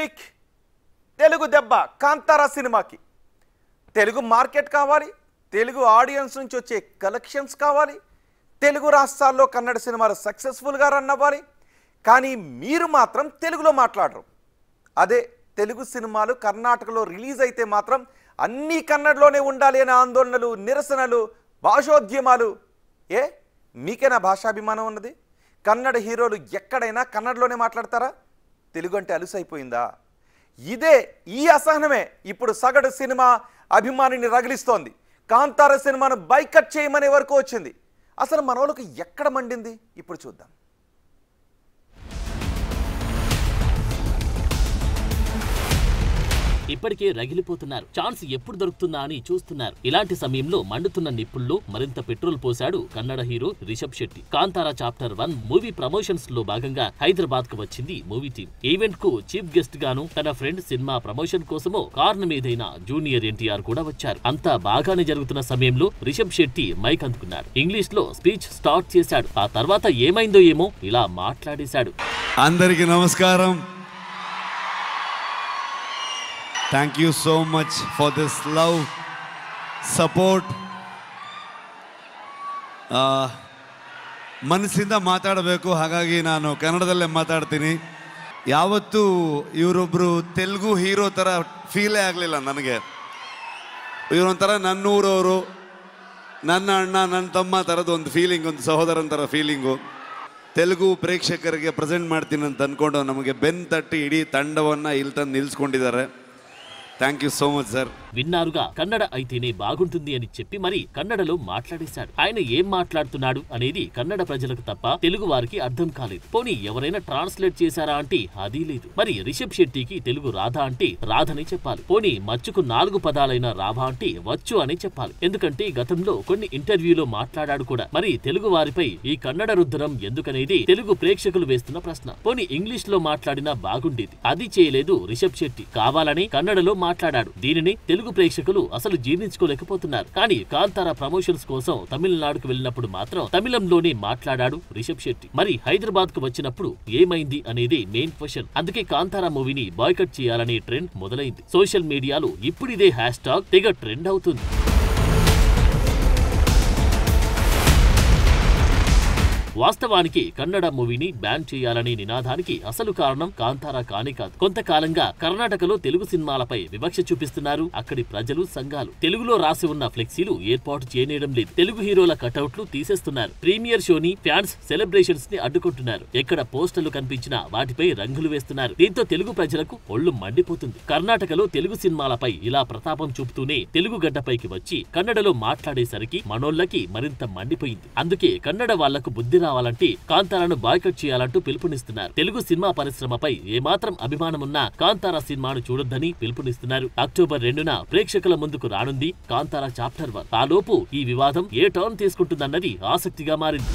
Public Telugu దెబ్బ కాంతారా సినిమాకి Telugu market కావాలి, తెలుగు ఆడియన్స్ నుంచి వచ్చే కలెక్షన్స్ కావాలి, తెలుగు రాష్ట్రాల్లో కన్నడ సినిమాలు సక్సెస్ఫుల్గా రన్ అవ్వాలి. కానీ మీరు మాత్రం తెలుగులో మాట్లాడరు. అదే తెలుగు సినిమాలు కర్ణాటకలో రిలీజ్ అయితే మాత్రం అన్నీ కన్నడలోనే ఉండాలి అనే ఆందోళనలు, నిరసనలు, భాషోద్యమాలు. మీకేనా భాషాభిమానం ఉన్నది? కన్నడ హీరోలు ఎక్కడైనా కన్నడలోనే మాట్లాడతారా? తెలుగు అంటే అలుసైపోయిందా? ఈ అసహనమే ఇప్పుడు సగటు సినిమా అభిమానిని రగిలిస్తోంది. కాంతార సినిమాను బైకట్ చేయమనే వరకు వచ్చింది. అసలు మన వాళ్ళకి ఎక్కడ మండింది ఇప్పుడు చూద్దాం. ఇప్పటికే రగిలిపోతున్నారు. ఛాన్స్ ఎప్పుడు దొరుకుతుందా అని చూస్తున్నారు. ఇలాంటి సమయంలో మండుతున్న నిప్పుల్లో మరింత పెట్రోల్ పోశాడు Kannada hero Rishab Shetty. Kantara chapter 1 movie promotions లో భాగంగా హైదరాబాద్ కు వచ్చింది మూవీ టీమ్. ఈవెంట్ కు చీఫ్ గెస్ట్ గాను తన ఫ్రెండ్ సినిమా ప్రమోషన్ కోసమో కారణమేదైనా జూనియర్ ఎన్టీఆర్ కూడా వచ్చారు. అంతా బాగానే జరుగుతున్న సమయంలో రిషబ్ శెట్టి మైక్ అందుకున్నాడు. ఇంగ్లీష్ లో స్పీచ్ స్టార్ట్ చేశాడు. ఆ తర్వాత ఏమైందో ఏమో ఇలా మాట్లాడేశాడు. అందరికీ నమస్కారం. Thank you so much for this love, support. ಮನಸ್ಸಿಂದ ಮಾತಾಡಬೇಕು, ಹಾಗಾಗಿ ನಾನು ಕನ್ನಡದಲ್ಲೇ ಮಾತಾಡ್ತೀನಿ. ಯಾವತ್ತೂ ಇವರೊಬ್ಬರು ತೆಲುಗು ಹೀರೋ ಥರ ಫೀಲೇ ಆಗಲಿಲ್ಲ ನನಗೆ. ಇವರೊಂಥರ ನನ್ನೂರವರು, ನನ್ನ ಅಣ್ಣ, ನನ್ನ ತಮ್ಮ ಥರದ ಒಂದು ಫೀಲಿಂಗ್, ಒಂದು ಸಹೋದರನ ಥರ ಫೀಲಿಂಗು. ತೆಲುಗು ಪ್ರೇಕ್ಷಕರಿಗೆ ಪ್ರೆಸೆಂಟ್ ಮಾಡ್ತೀನಿ ಅಂತ ಅಂದ್ಕೊಂಡು ನಮಗೆ ಬೆನ್ನು ತಟ್ಟಿ ಇಡೀ ತಂಡವನ್ನು ಇಲ್ಲಿ ತಂದು ನಿಲ್ಲಿಸ್ಕೊಂಡಿದ್ದಾರೆ. Thank you so much sir. విన్నారుగా, కన్నడ అయితేనే బాగుంటుంది అని చెప్పి మరి కన్నడలో మాట్లాడేశాడు. ఆయన ఏం మాట్లాడుతున్నాడు అనేది కన్నడ ప్రజలకు తప్ప తెలుగు వారికి అర్థం కాలేదు. పోనీ ఎవరైనా ట్రాన్స్లేట్ చేశారా అంటే అది లేదు. మరి రిషబ్ శెట్టికి తెలుగు రాధా అంటే రాధని చెప్పాలి. పోనీ మచ్చుకు 4 పదాలైన రాభా అంటే వచ్చు అని చెప్పాలి. ఎందుకంటే గతంలో కొన్ని ఇంటర్వ్యూలో మాట్లాడాడు కూడా. మరి తెలుగు వారిపై ఈ కన్నడ రుద్దరం ఎందుకనేది తెలుగు ప్రేక్షకులు వేస్తున్న ప్రశ్న. పోనీ ఇంగ్లీష్ లో మాట్లాడినా బాగుండేది. అది చేయలేదు రిషబ్ శెట్టి. కావాలని కన్నడలో మాట్లాడాడు. దీనిని తెలుగు ప్రేక్షకులు అసలు జీర్ణించుకోలేకపోతున్నారు. కానీ కాంతారా ప్రమోషన్స్ కోసం తమిళనాడుకు వెళ్ళినప్పుడు మాత్రం తమిళంలోనే మాట్లాడాడు రిషబ్ శెట్టి. మరి హైదరాబాద్ కు వచ్చినప్పుడు ఏమైంది అనేది మెయిన్ క్వశ్చన్. అందుకే కాంతారా మూవీని బాయ్కట్ చేయాలనే ట్రెండ్ మొదలైంది. సోషల్ మీడియాలో ఇప్పుడు ఇదే హ్యాష్ ట్యాగ్ తెగ ట్రెండ్ అవుతుంది. వాస్తవానికి కన్నడ మూవీని బ్యాన్ చేయాలనే నినాదానికి అసలు కారణం కాంతారా కానే కాదు. కొంతకాలంగా కర్ణాటకలో తెలుగు సినిమాలపై వివక్ష చూపిస్తున్నారు అక్కడి ప్రజలు, సంఘాలు. తెలుగులో రాసి ఉన్న ఫ్లెక్సీలు ఏర్పాటు చేయడం లేదు. తెలుగు హీరోల కటౌట్లు తీసేస్తున్నారు. ప్రీమియర్ షోని, ఫ్యాన్స్ సెలబ్రేషన్స్ ని అడ్డుకుంటున్నారు. ఎక్కడ పోస్టర్లు కనిపించినా వాటిపై రంగులు వేస్తున్నారు. దీంతో తెలుగు ప్రజలకు ఒళ్ళు మండిపోతుంది. కర్ణాటకలో తెలుగు సినిమాలపై ఇలా ప్రతాపం చూపుతూనే తెలుగు గడ్డపైకి వచ్చి కన్నడలో మాట్లాడేసరికి మనోళ్ళకి మరింత మండిపోయింది. అందుకే కన్నడ వాళ్లకు బుద్ధి రావాలంటే కాంతారాను బాయ్కట్ చేయాలంటూ పిలుపునిస్తున్నారు. తెలుగు సినిమా పరిశ్రమపై ఏమాత్రం అభిమానమున్నా కాంతారా సినిమాను చూడొద్దని పిలుపునిస్తున్నారు. అక్టోబర్ 2న ప్రేక్షకుల ముందుకు రానుంది కాంతారా చాప్టర్ 1. ఆ లోపు ఈ వివాదం ఏ టర్న్ తీసుకుంటుందన్నది ఆసక్తిగా మారింది.